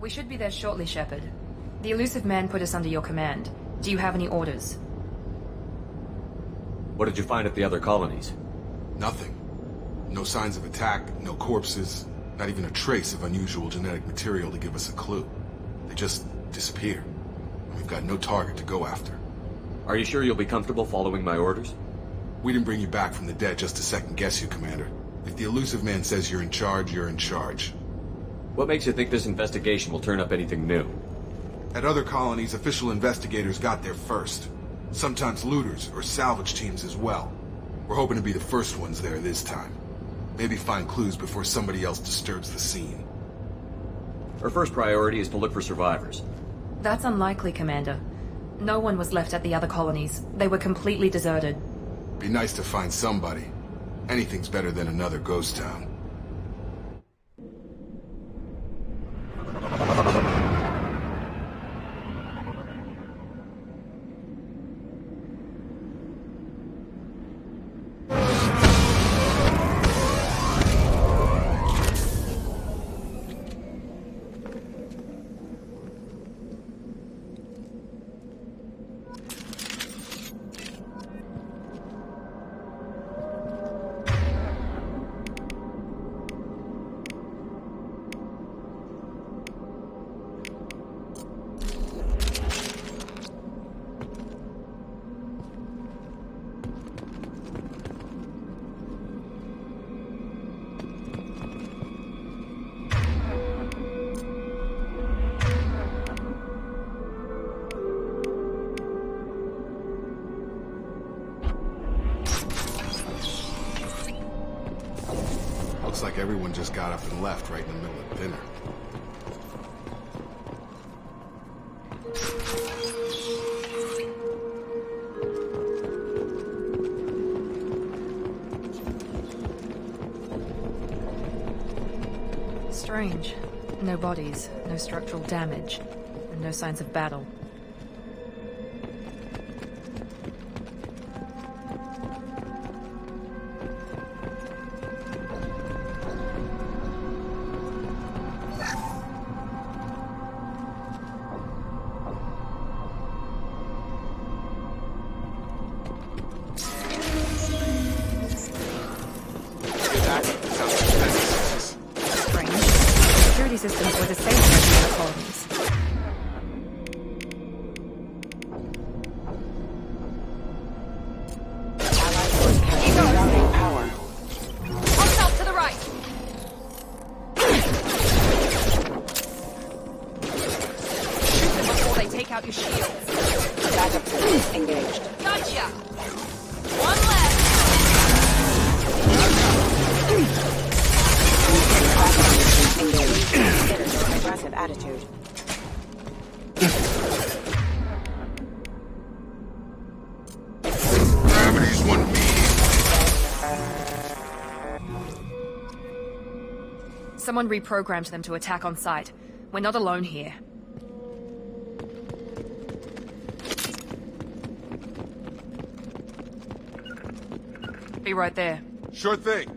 We should be there shortly, Shepard. The Illusive Man put us under your command. Do you have any orders? What did you find at the other colonies? Nothing. No signs of attack, no corpses, not even a trace of unusual genetic material to give us a clue. They just disappear. And we've got no target to go after. Are you sure you'll be comfortable following my orders? We didn't bring you back from the dead just to second-guess you, Commander. If the Illusive Man says you're in charge, you're in charge. What makes you think this investigation will turn up anything new? At other colonies, official investigators got there first. Sometimes looters or salvage teams as well. We're hoping to be the first ones there this time. Maybe find clues before somebody else disturbs the scene. Our first priority is to look for survivors. That's unlikely, Commander. No one was left at the other colonies. They were completely deserted. Be nice to find somebody. Anything's better than another ghost town. Looks like everyone just got up and left right in the middle of dinner. Strange. No bodies, no structural damage, and no signs of battle. Security systems were the same as the other colonies. Power. Hostile to the right. Shoot them before they take out your shield. Backup systems engaged. Gotcha. One left. Engaged. Aggressive attitude. Gravity's one me. Someone reprogrammed them to attack on sight. We're not alone here. Be right there. Sure thing.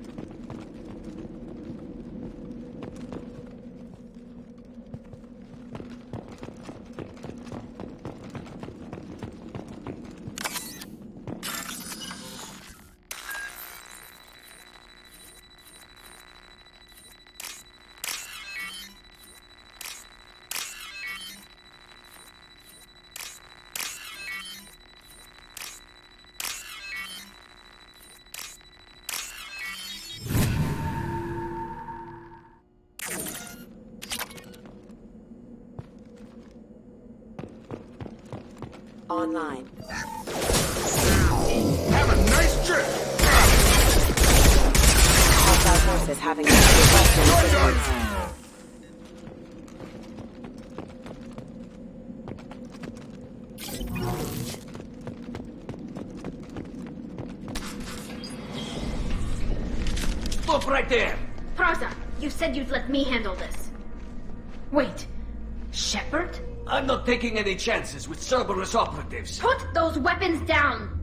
Online. Have a nice trip! Hostile forces having requested Stop right there! Praza, you said you'd let me handle this. Wait, Shepard? I'm not taking any chances with Cerberus operatives. Put those weapons down!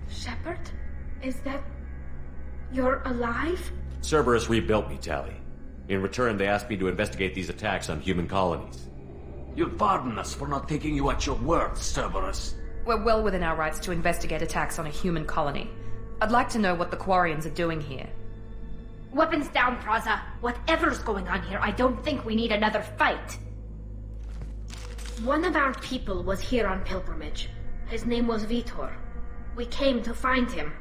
Shepard? Is that... You're alive? Cerberus rebuilt me, Tali. In return, they asked me to investigate these attacks on human colonies. You'll pardon us for not taking you at your word, Cerberus. We're well within our rights to investigate attacks on a human colony. I'd like to know what the Quarians are doing here. Weapons down, Praza. Whatever's going on here, I don't think we need another fight. One of our people was here on pilgrimage. His name was Vitor. We came to find him.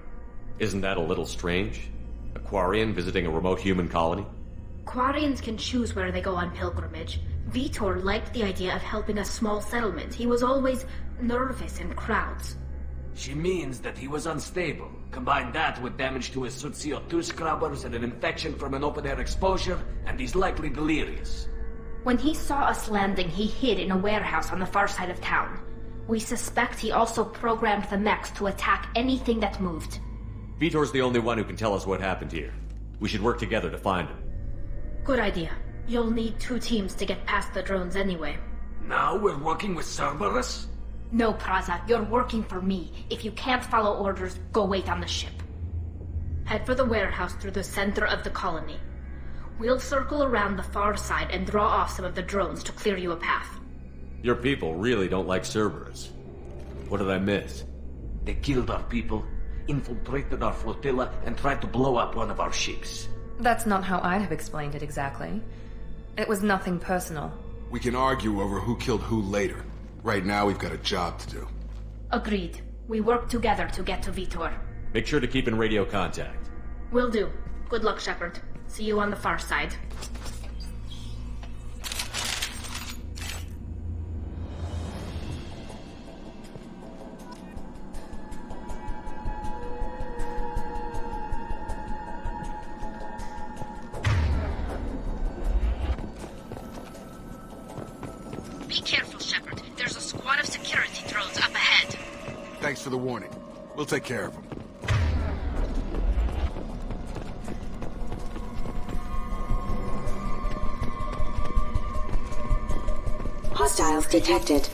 Isn't that a little strange? A Quarian visiting a remote human colony? Quarians can choose where they go on pilgrimage. Vitor liked the idea of helping a small settlement. He was always nervous in crowds. She means that he was unstable. Combine that with damage to his CO2 scrubbers and an infection from an open-air exposure, and he's likely delirious. When he saw us landing, he hid in a warehouse on the far side of town. We suspect he also programmed the mechs to attack anything that moved. Vitor's the only one who can tell us what happened here. We should work together to find him. Good idea. You'll need 2 teams to get past the drones anyway. Now we're working with Cerberus? No, Praza, you're working for me. If you can't follow orders, go wait on the ship. Head for the warehouse through the center of the colony. We'll circle around the far side and draw off some of the drones to clear you a path. Your people really don't like Cerberus. What did I miss? They killed our people, infiltrated our flotilla, and tried to blow up one of our ships. That's not how I'd have explained it exactly. It was nothing personal. We can argue over who killed who later. Right now, we've got a job to do. Agreed. We work together to get to Vitor. Make sure to keep in radio contact. Will do. Good luck, Shepard. See you on the far side. Be careful, Shepard. There's a squad of security drones up ahead. Thanks for the warning. We'll take care of them. Hostiles detected.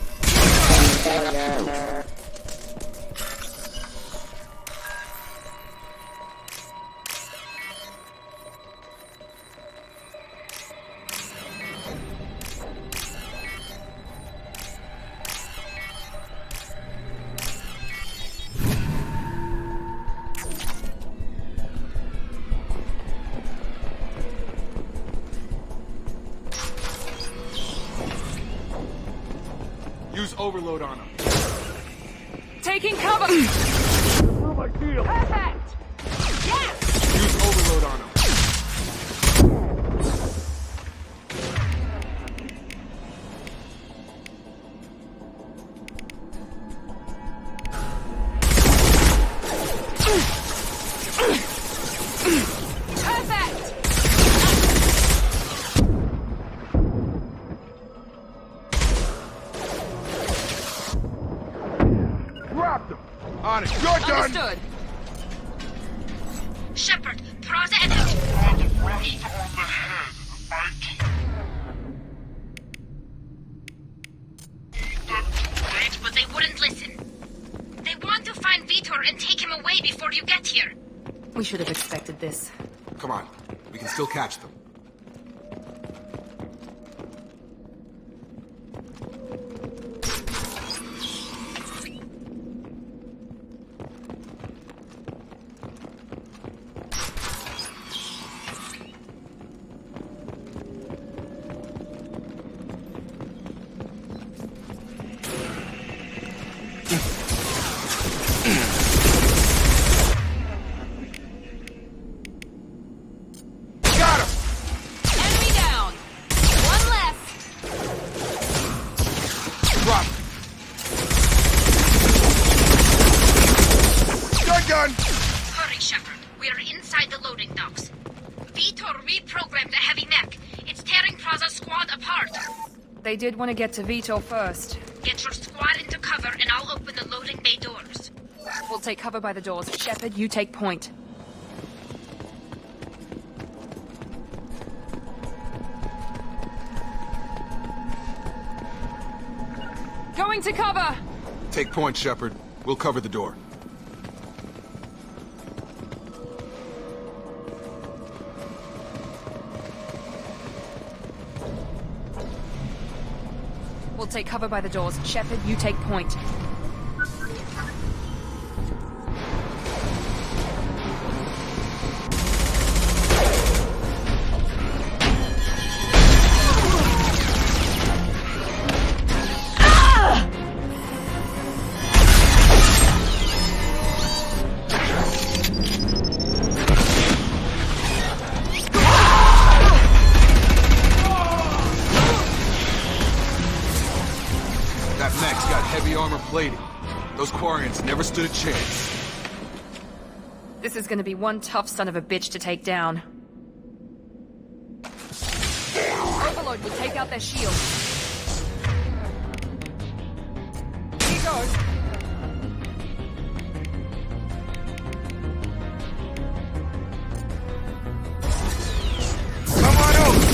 Use overload on them. Taking cover! Perfect! Yes! Use overload on them. On it. You're done! Understood. Shepard, Praza and out. Rest on the head, Right, but they wouldn't listen. They want to find Vitor and take him away before you get here. We should have expected this. Come on. We can still catch them. Hurry, Shepard. We're inside the loading docks. Vitor reprogrammed the heavy mech. It's tearing Praza's squad apart. They did want to get to Vitor first. Get your squad into cover and I'll open the loading bay doors. We'll take cover by the doors. Shepard, you take point. Going to cover! Take point, Shepard. We'll cover the door. We'll take cover by the doors. Shepard, you take point. Those Quarians never stood a chance. This is gonna be one tough son of a bitch to take down. Overlord will take out their shield. He goes. Come on over!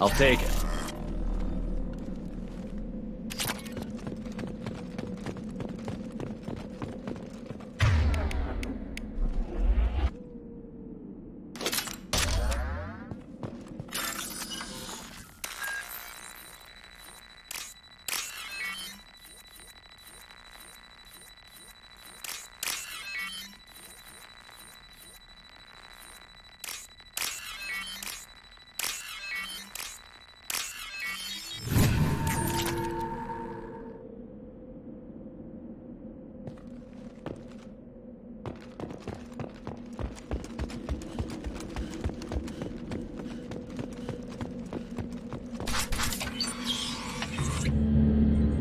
I'll take it.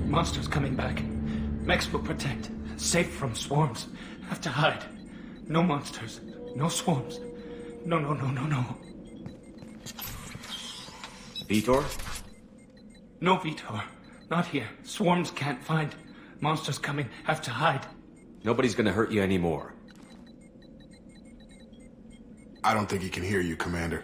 Monsters coming back. Mechs will protect. Safe from swarms. Have to hide. No monsters. No swarms. No. Vitor? No, Vitor. Not here. Swarms can't find. Monsters coming. Have to hide. Nobody's gonna hurt you anymore. I don't think he can hear you, Commander.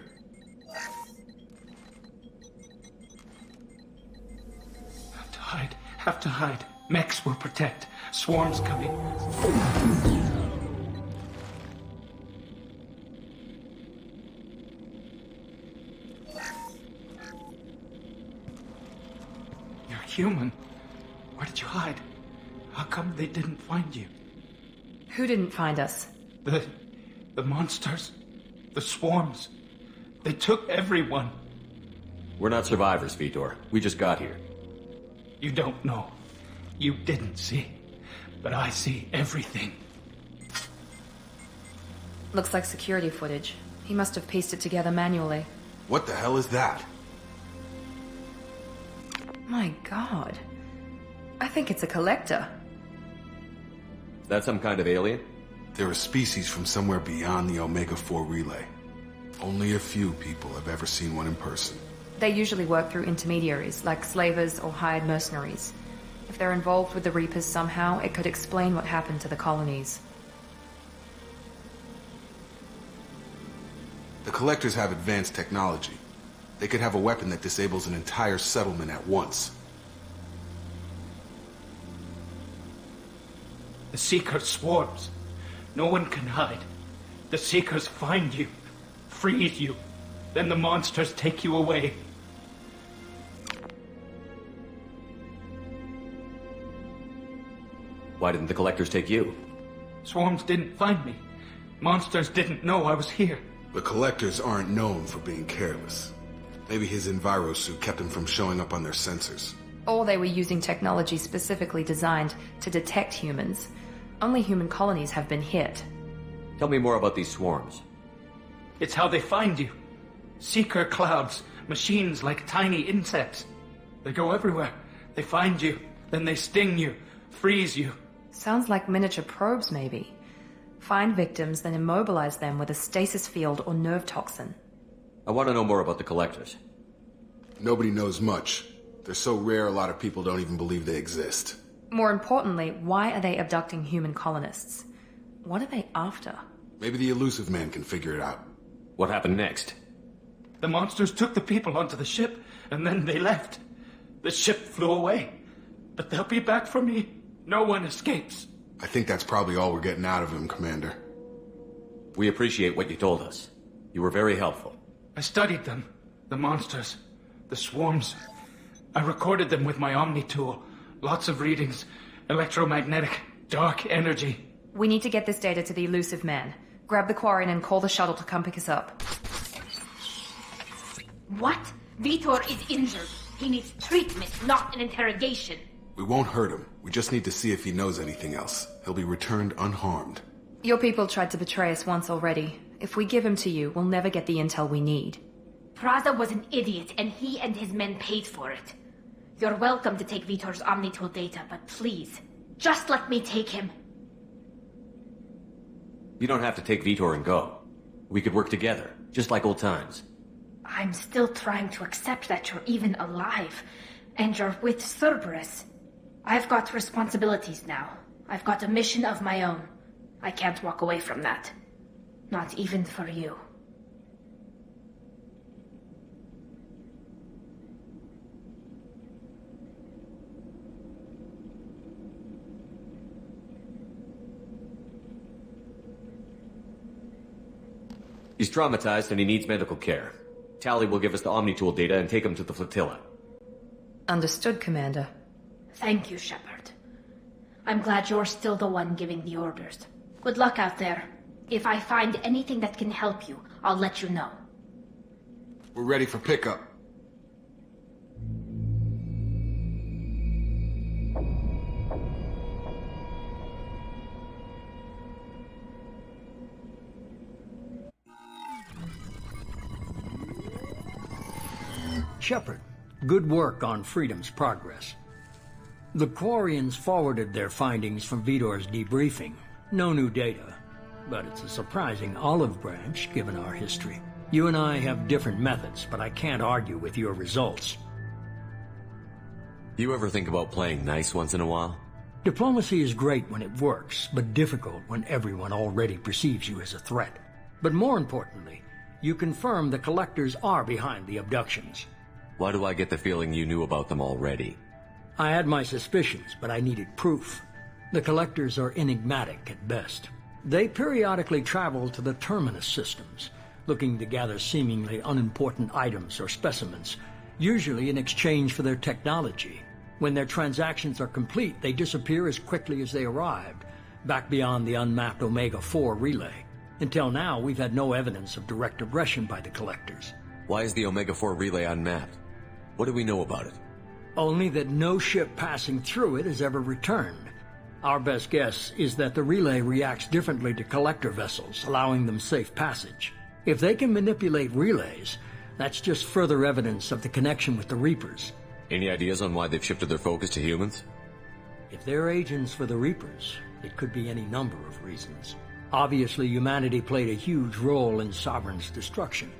Have to hide. Mechs will protect. Swarms coming. You're human. Where did you hide? How come they didn't find you? Who didn't find us? The monsters. The swarms. They took everyone. We're not survivors, Vitor. We just got here. You don't know. You didn't see. But I see everything. Looks like security footage. He must have pieced it together manually. What the hell is that? My god. I think it's a collector. Is that some kind of alien? They're a species from somewhere beyond the Omega-4 relay. Only a few people have ever seen one in person. They usually work through intermediaries, like slavers or hired mercenaries. If they're involved with the Reapers somehow, it could explain what happened to the colonies. The Collectors have advanced technology. They could have a weapon that disables an entire settlement at once. The Seeker swarms. No one can hide. The Seekers find you, freeze you, then the monsters take you away. Why didn't the Collectors take you? Swarms didn't find me. Monsters didn't know I was here. The Collectors aren't known for being careless. Maybe his enviro suit kept him from showing up on their sensors. Or they were using technology specifically designed to detect humans. Only human colonies have been hit. Tell me more about these swarms. It's how they find you. Seeker clouds, machines like tiny insects. They go everywhere. They find you, then they sting you, freeze you. Sounds like miniature probes, maybe. Find victims, then immobilize them with a stasis field or nerve toxin. I want to know more about the Collectors. Nobody knows much. They're so rare a lot of people don't even believe they exist. More importantly, why are they abducting human colonists? What are they after? Maybe the Illusive Man can figure it out. What happened next? The monsters took the people onto the ship, and then they left. The ship flew away. But they'll be back for me. No one escapes. I think that's probably all we're getting out of him, Commander. We appreciate what you told us. You were very helpful. I studied them. The monsters. The swarms. I recorded them with my Omni tool. Lots of readings. Electromagnetic. Dark energy. We need to get this data to the Illusive Man. Grab the Quarian and call the shuttle to come pick us up. What? Vitor is injured. He needs treatment, not an interrogation. We won't hurt him. We just need to see if he knows anything else. He'll be returned unharmed. Your people tried to betray us once already. If we give him to you, we'll never get the intel we need. Praza was an idiot, and he and his men paid for it. You're welcome to take Vitor's Omnitool data, but please, just let me take him. You don't have to take Vitor and go. We could work together, just like old times. I'm still trying to accept that you're even alive, and you're with Cerberus. I've got responsibilities now. I've got a mission of my own. I can't walk away from that. Not even for you. He's traumatized and he needs medical care. Tali will give us the Omnitool data and take him to the flotilla. Understood, Commander. Thank you, Shepard. I'm glad you're still the one giving the orders. Good luck out there. If I find anything that can help you, I'll let you know. We're ready for pickup. Shepard, good work on Freedom's progress. The Quarians forwarded their findings from Vitor's debriefing. No new data, but it's a surprising olive branch given our history. You and I have different methods, but I can't argue with your results. You ever think about playing nice once in a while? Diplomacy is great when it works, but difficult when everyone already perceives you as a threat. But more importantly, you confirm the Collectors are behind the abductions. Why do I get the feeling you knew about them already? I had my suspicions, but I needed proof. The Collectors are enigmatic at best. They periodically travel to the Terminus systems, looking to gather seemingly unimportant items or specimens, usually in exchange for their technology. When their transactions are complete, they disappear as quickly as they arrived, back beyond the unmapped Omega-4 relay. Until now, we've had no evidence of direct aggression by the Collectors. Why is the Omega-4 relay unmapped? What do we know about it? Only that no ship passing through it has ever returned. Our best guess is that the relay reacts differently to Collector vessels, allowing them safe passage. If they can manipulate relays, that's just further evidence of the connection with the Reapers. Any ideas on why they've shifted their focus to humans? If they're agents for the Reapers, it could be any number of reasons. Obviously, humanity played a huge role in Sovereign's destruction.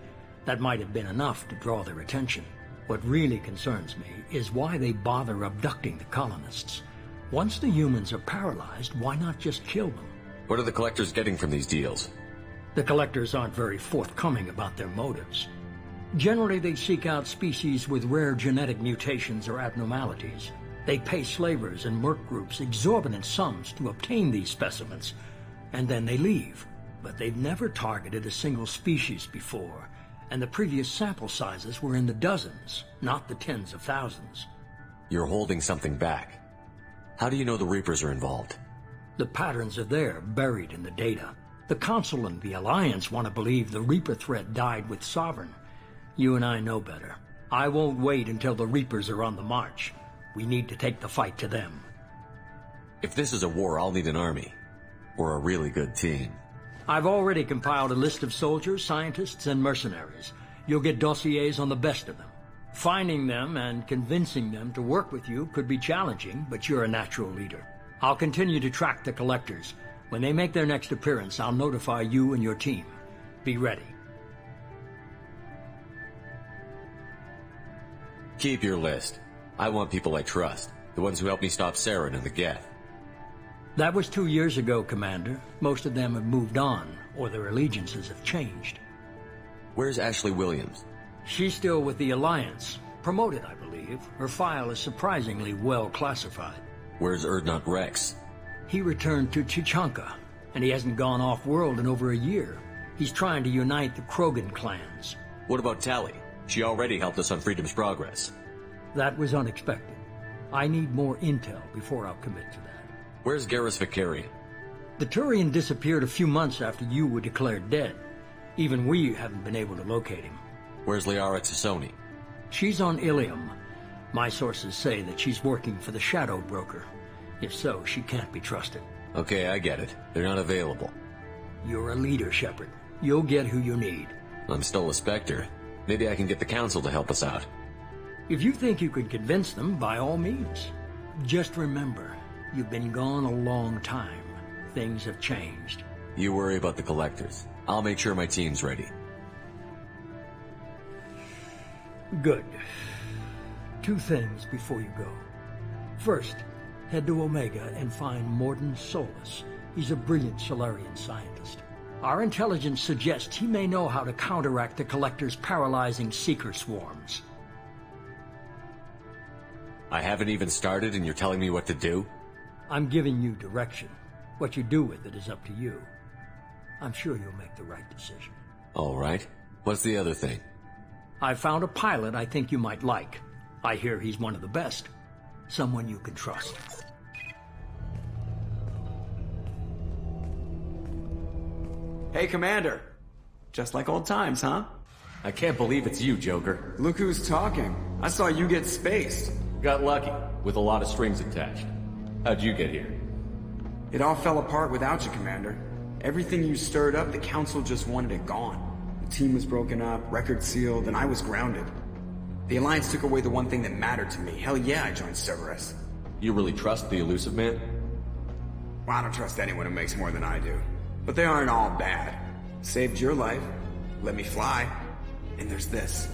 That might have been enough to draw their attention. What really concerns me is why they bother abducting the colonists. Once the humans are paralyzed, why not just kill them? What are the Collectors getting from these deals? The Collectors aren't very forthcoming about their motives. Generally, they seek out species with rare genetic mutations or abnormalities. They pay slavers and merc groups exorbitant sums to obtain these specimens, and then they leave. But they've never targeted a single species before, and the previous sample sizes were in the dozens, not the tens of thousands. You're holding something back. How do you know the Reapers are involved? The patterns are there, buried in the data. The Council and the Alliance want to believe the Reaper threat died with Sovereign. You and I know better. I won't wait until the Reapers are on the march. We need to take the fight to them. If this is a war, I'll need an army. Or a really good team. I've already compiled a list of soldiers, scientists, and mercenaries. You'll get dossiers on the best of them. Finding them and convincing them to work with you could be challenging, but you're a natural leader. I'll continue to track the collectors. When they make their next appearance, I'll notify you and your team. Be ready. Keep your list. I want people I trust. The ones who helped me stop Saren and the Geth. That was 2 years ago, Commander. Most of them have moved on, or their allegiances have changed. Where's Ashley Williams? She's still with the Alliance. Promoted, I believe. Her file is surprisingly well classified. Where's Urdnot Rex? He returned to Chichanka, and he hasn't gone off-world in over a year. He's trying to unite the Krogan clans. What about Tali? She already helped us on Freedom's Progress. That was unexpected. I need more intel before I'll commit to that. Where's Garrus Vakarian? The Turian disappeared a few months after you were declared dead. Even we haven't been able to locate him. Where's Liara T'Soni? She's on Ilium. My sources say that she's working for the Shadow Broker. If so, she can't be trusted. Okay, I get it. They're not available. You're a leader, Shepard. You'll get who you need. I'm still a Spectre. Maybe I can get the Council to help us out. If you think you can convince them, by all means. Just remember, you've been gone a long time. Things have changed. You worry about the Collectors. I'll make sure my team's ready. Good. 2 things before you go. First, head to Omega and find Mordin Solus. He's a brilliant Solarian scientist. Our intelligence suggests he may know how to counteract the Collector's paralyzing Seeker swarms. I haven't even started and you're telling me what to do? I'm giving you direction. What you do with it is up to you. I'm sure you'll make the right decision. All right. What's the other thing? I found a pilot I think you might like. I hear he's one of the best. Someone you can trust. Hey, Commander. Just like old times, huh? I can't believe it's you, Joker. Look who's talking. I saw you get spaced. Got lucky, with a lot of strings attached. How'd you get here? It all fell apart without you, Commander. Everything you stirred up, the Council just wanted it gone. The team was broken up, records sealed, and I was grounded. The Alliance took away the one thing that mattered to me. Hell yeah, I joined Cerberus. You really trust the Illusive Man? Well, I don't trust anyone who makes more than I do. But they aren't all bad. Saved your life, let me fly, and there's this.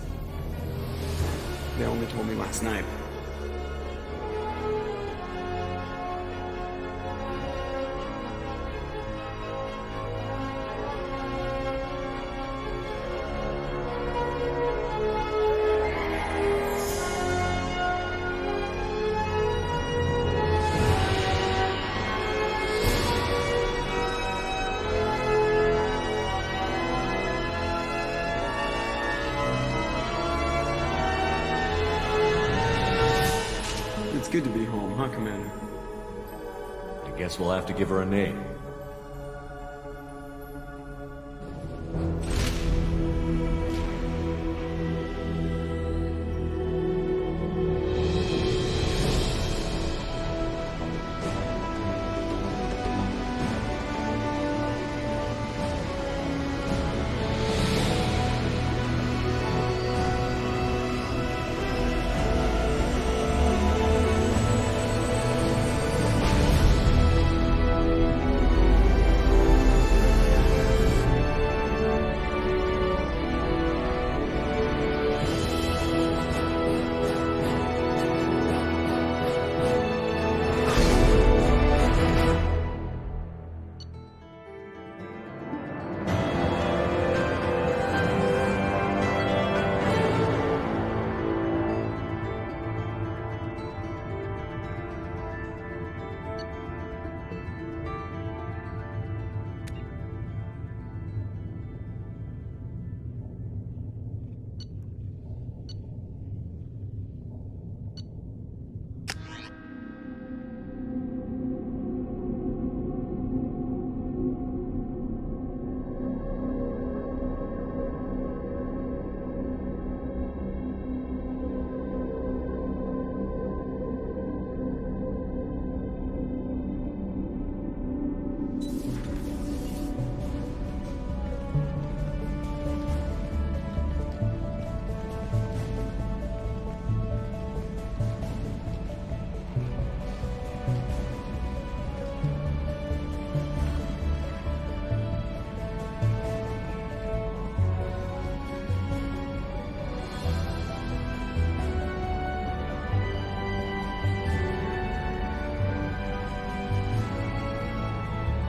They only told me last night. Good to be home, huh, Commander? I guess we'll have to give her a name.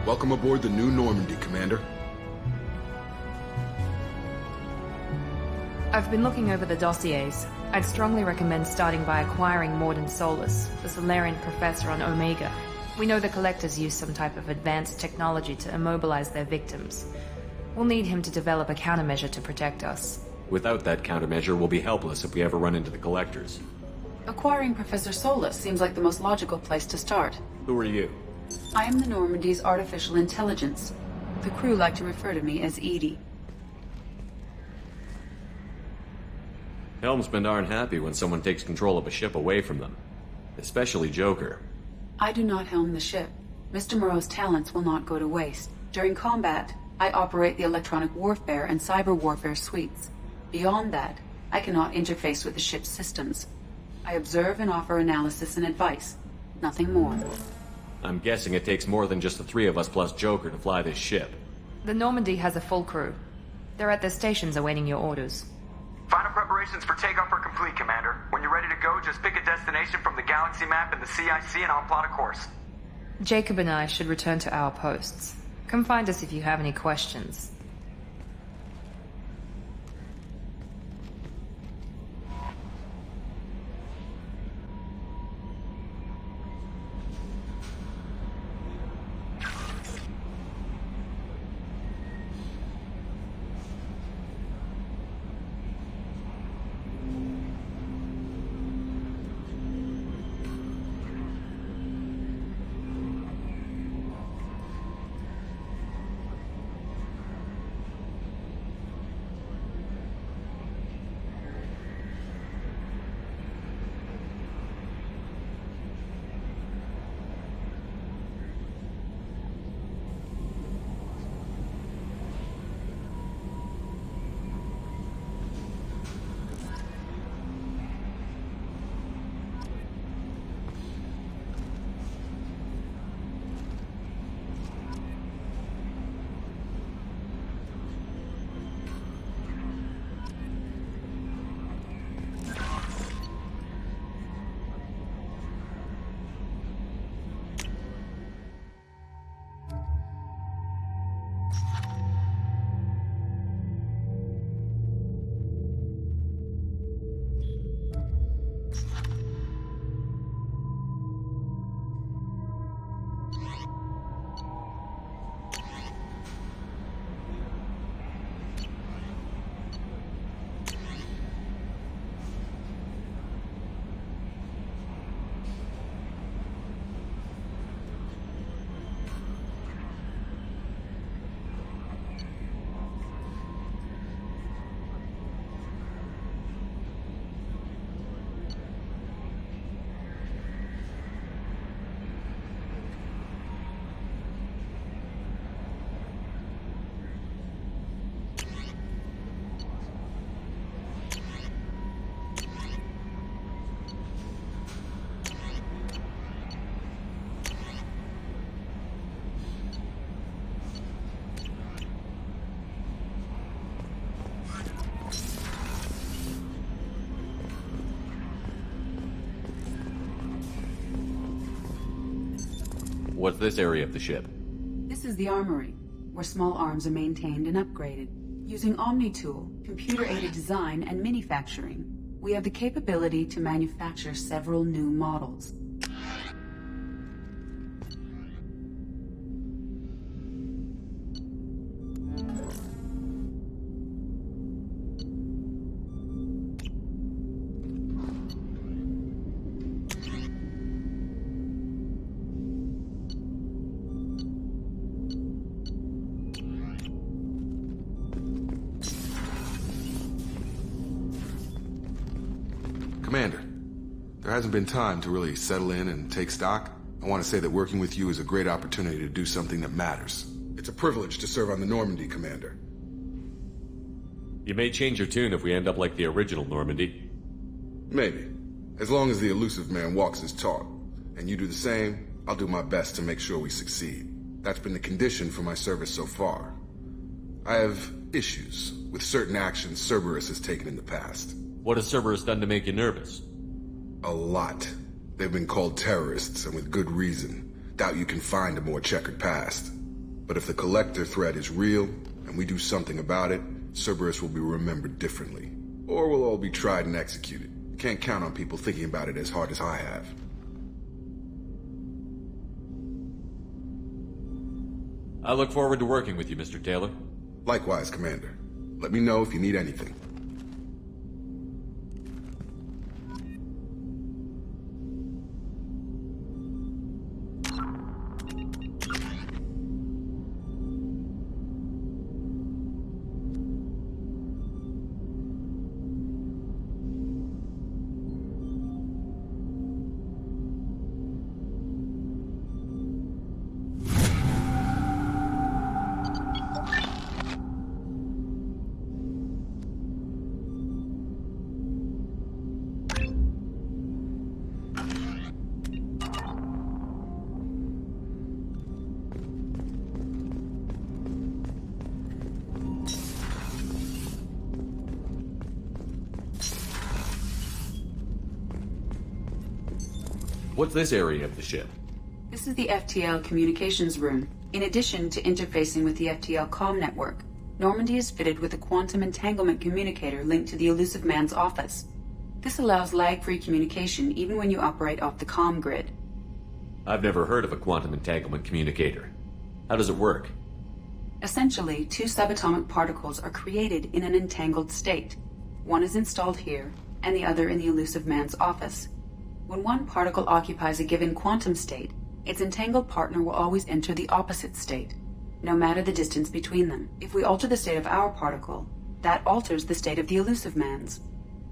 Welcome aboard the new Normandy, Commander. I've been looking over the dossiers. I'd strongly recommend starting by acquiring Mordin Solus, the Solarian professor on Omega. We know the Collectors use some type of advanced technology to immobilize their victims. We'll need him to develop a countermeasure to protect us. Without that countermeasure, we'll be helpless if we ever run into the Collectors. Acquiring Professor Solus seems like the most logical place to start. Who are you? I am the Normandy's artificial intelligence. The crew like to refer to me as Edie. Helmsmen aren't happy when someone takes control of a ship away from them. Especially Joker. I do not helm the ship. Mr. Moreau's talents will not go to waste. During combat, I operate the electronic warfare and cyber warfare suites. Beyond that, I cannot interface with the ship's systems. I observe and offer analysis and advice. Nothing more. I'm guessing it takes more than just the three of us plus Joker to fly this ship. The Normandy has a full crew. They're at their stations awaiting your orders. Final preparations for takeoff are complete, Commander. When you're ready to go, just pick a destination from the galaxy map in the CIC and I'll plot a course. Jacob and I should return to our posts. Come find us if you have any questions. What's this area of the ship? This is the armory, where small arms are maintained and upgraded. Using OmniTool, computer-aided design, and manufacturing, we have the capability to manufacture several new models. Commander, there hasn't been time to really settle in and take stock. I want to say that working with you is a great opportunity to do something that matters. It's a privilege to serve on the Normandy, Commander. You may change your tune if we end up like the original Normandy. Maybe. As long as the Illusive Man walks as taught, and you do the same, I'll do my best to make sure we succeed. That's been the condition for my service so far. I have issues with certain actions Cerberus has taken in the past. What has Cerberus done to make you nervous? A lot. They've been called terrorists, and with good reason. Doubt you can find a more checkered past. But if the Collector threat is real, and we do something about it, Cerberus will be remembered differently. Or we'll all be tried and executed. Can't count on people thinking about it as hard as I have. I look forward to working with you, Mr. Taylor. Likewise, Commander. Let me know if you need anything. What's this area of the ship? This is the FTL communications room. In addition to interfacing with the FTL comm network, Normandy is fitted with a quantum entanglement communicator linked to the Illusive Man's office. This allows lag-free communication even when you operate off the comm grid. I've never heard of a quantum entanglement communicator. How does it work? Essentially, two subatomic particles are created in an entangled state. One is installed here, and the other in the Illusive Man's office. When one particle occupies a given quantum state, its entangled partner will always enter the opposite state, no matter the distance between them. If we alter the state of our particle, that alters the state of the Illusive Man's.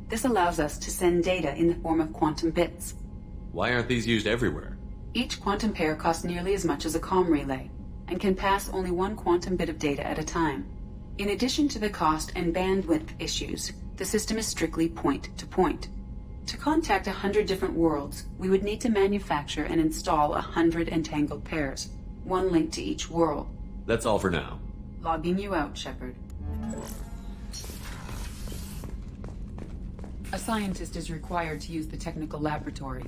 This allows us to send data in the form of quantum bits. Why aren't these used everywhere? Each quantum pair costs nearly as much as a comm relay, and can pass only one quantum bit of data at a time. In addition to the cost and bandwidth issues, the system is strictly point-to-point. To contact 100 different worlds, we would need to manufacture and install 100 entangled pairs, one linked to each world. That's all for now. Logging you out, Shepard. A scientist is required to use the technical laboratory.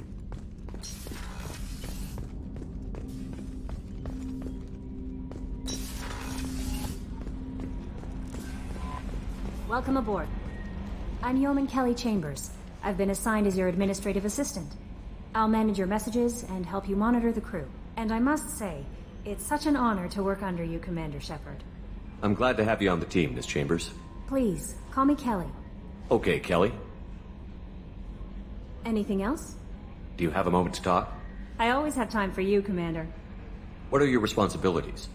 Welcome aboard. I'm Yeoman Kelly Chambers. I've been assigned as your administrative assistant. I'll manage your messages and help you monitor the crew. And I must say, it's such an honor to work under you, Commander Shepard. I'm glad to have you on the team, Miss Chambers. Please, call me Kelly. Okay, Kelly. Anything else? Do you have a moment to talk? I always have time for you, Commander. What are your responsibilities?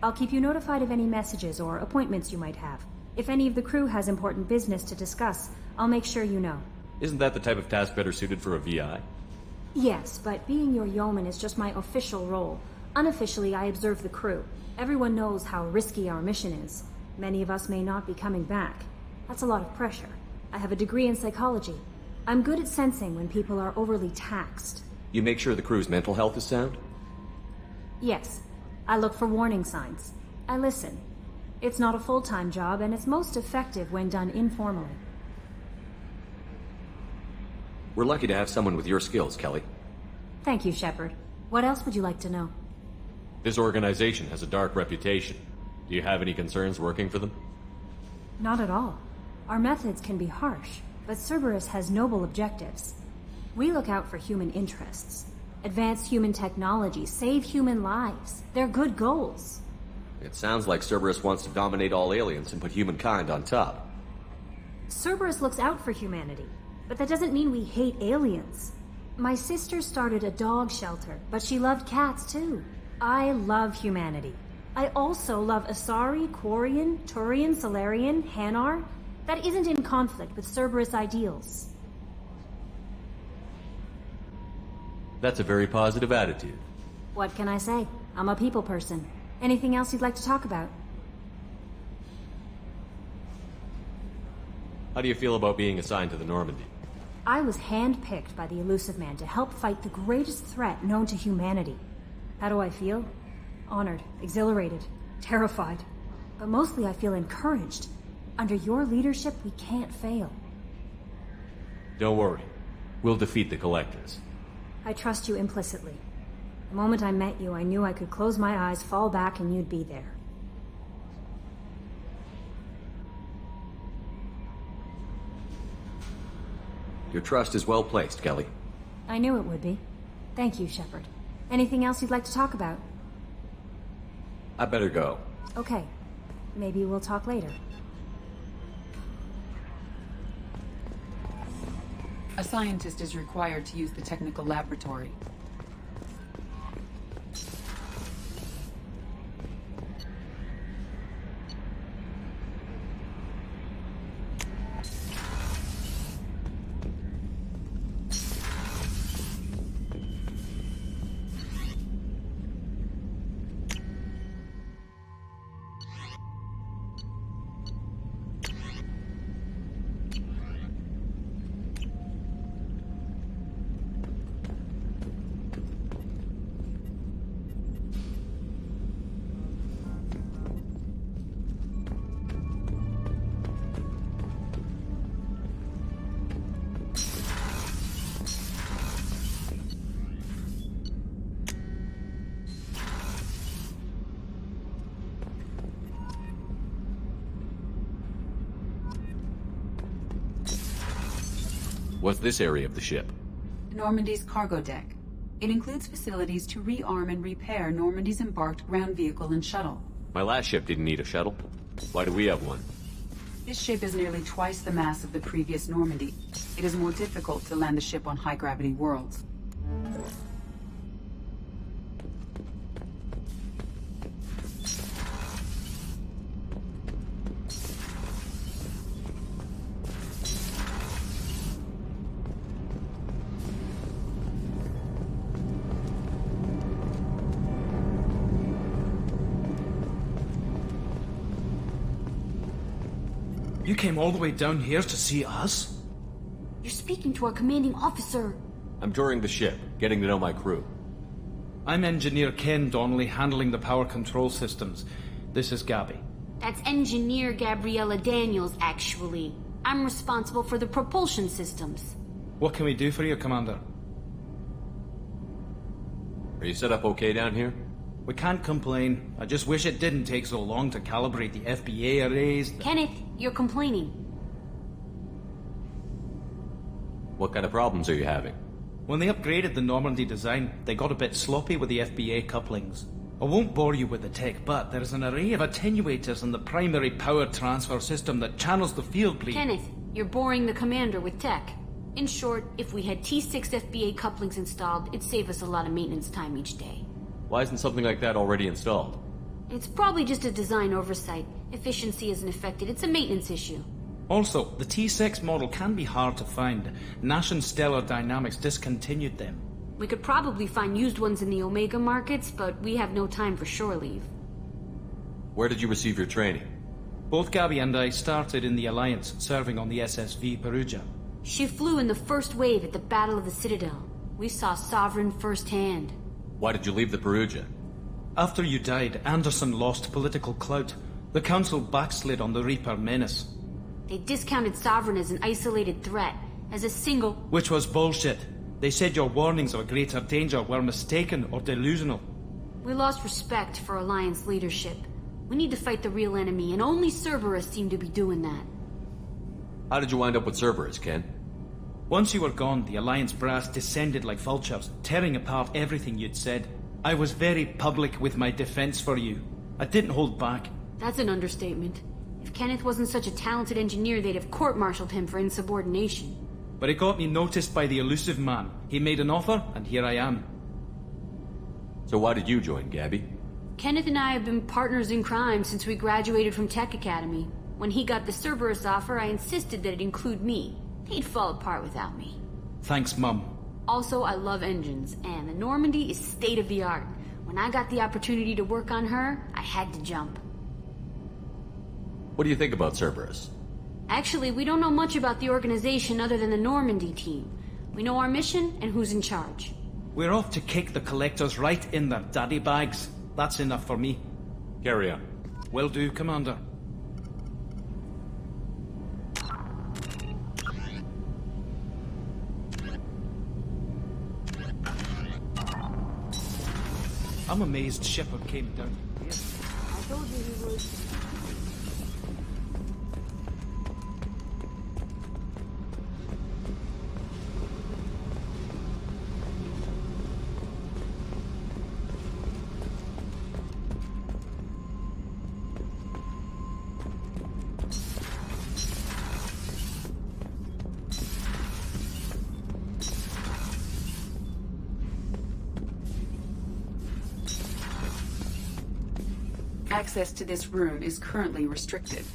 I'll keep you notified of any messages or appointments you might have. If any of the crew has important business to discuss, I'll make sure you know. Isn't that the type of task better suited for a VI? Yes, but being your yeoman is just my official role. Unofficially, I observe the crew. Everyone knows how risky our mission is. Many of us may not be coming back. That's a lot of pressure. I have a degree in psychology. I'm good at sensing when people are overly taxed. You make sure the crew's mental health is sound? Yes. I look for warning signs. I listen. It's not a full-time job, and it's most effective when done informally. We're lucky to have someone with your skills, Kelly. Thank you, Shepard. What else would you like to know? This organization has a dark reputation. Do you have any concerns working for them? Not at all. Our methods can be harsh, but Cerberus has noble objectives. We look out for human interests. Advance human technology, save human lives. They're good goals. It sounds like Cerberus wants to dominate all aliens and put humankind on top. Cerberus looks out for humanity, but that doesn't mean we hate aliens. My sister started a dog shelter, but she loved cats too. I love humanity. I also love Asari, Quarian, Turian, Salarian, Hanar. That isn't in conflict with Cerberus ideals. That's a very positive attitude. What can I say? I'm a people person. Anything else you'd like to talk about? How do you feel about being assigned to the Normandy? I was handpicked by the Illusive Man to help fight the greatest threat known to humanity. How do I feel? Honored, exhilarated, terrified. But mostly I feel encouraged. Under your leadership, we can't fail. Don't worry. We'll defeat the Collectors. I trust you implicitly. The moment I met you, I knew I could close my eyes, fall back, and you'd be there. Your trust is well placed, Kelly. I knew it would be. Thank you, Shepard. Anything else you'd like to talk about? I better go. Okay. Maybe we'll talk later. A scientist is required to use the technical laboratory. What's this area of the ship? Normandy's cargo deck. It includes facilities to rearm and repair Normandy's embarked ground vehicle and shuttle. My last ship didn't need a shuttle. Why do we have one? This ship is nearly twice the mass of the previous Normandy. It is more difficult to land the ship on high-gravity worlds. You came all the way down here to see us? You're speaking to our commanding officer. I'm touring the ship, getting to know my crew. I'm Engineer Ken Donnelly, handling the power control systems. This is Gabby. That's Engineer Gabriella Daniels, actually. I'm responsible for the propulsion systems. What can we do for you, Commander? Are you set up okay down here? We can't complain. I just wish it didn't take so long to calibrate the FBA arrays. Kenneth, you're complaining. What kind of problems are you having? When they upgraded the Normandy design, they got a bit sloppy with the FBA couplings. I won't bore you with the tech, but there's an array of attenuators in the primary power transfer system that channels the field bleed. Kenneth, you're boring the commander with tech. In short, if we had T6 FBA couplings installed, it'd save us a lot of maintenance time each day. Why isn't something like that already installed? It's probably just a design oversight. Efficiency isn't affected. It's a maintenance issue. Also, the T6 model can be hard to find. Nash and Stellar Dynamics discontinued them. We could probably find used ones in the Omega markets, but we have no time for shore leave. Where did you receive your training? Both Gabby and I started in the Alliance, serving on the SSV Perugia. She flew in the first wave at the Battle of the Citadel. We saw Sovereign firsthand. Why did you leave the Perugia? After you died, Anderson lost political clout. The Council backslid on the Reaper menace. They discounted Sovereign as an isolated threat, as a single... Which was bullshit. They said your warnings of a greater danger were mistaken or delusional. We lost respect for Alliance leadership. We need to fight the real enemy, and only Cerberus seemed to be doing that. How did you wind up with Cerberus, Ken? Once you were gone, the Alliance brass descended like vultures, tearing apart everything you'd said. I was very public with my defense for you. I didn't hold back. That's an understatement. If Kenneth wasn't such a talented engineer, they'd have court-martialed him for insubordination. But it got me noticed by the elusive man. He made an offer, and here I am. So why did you join, Gabby? Kenneth and I have been partners in crime since we graduated from Tech Academy. When he got the Cerberus offer, I insisted that it include me. He'd fall apart without me. Thanks, Mum. Also, I love engines, and the Normandy is state-of-the-art. When I got the opportunity to work on her, I had to jump. What do you think about Cerberus? Actually, we don't know much about the organization other than the Normandy team. We know our mission and who's in charge. We're off to kick the Collectors right in their daddy bags. That's enough for me. Carry on. Will do, Commander. I'm amazed Shepard came down here. I told you he would. Access to this room is currently restricted.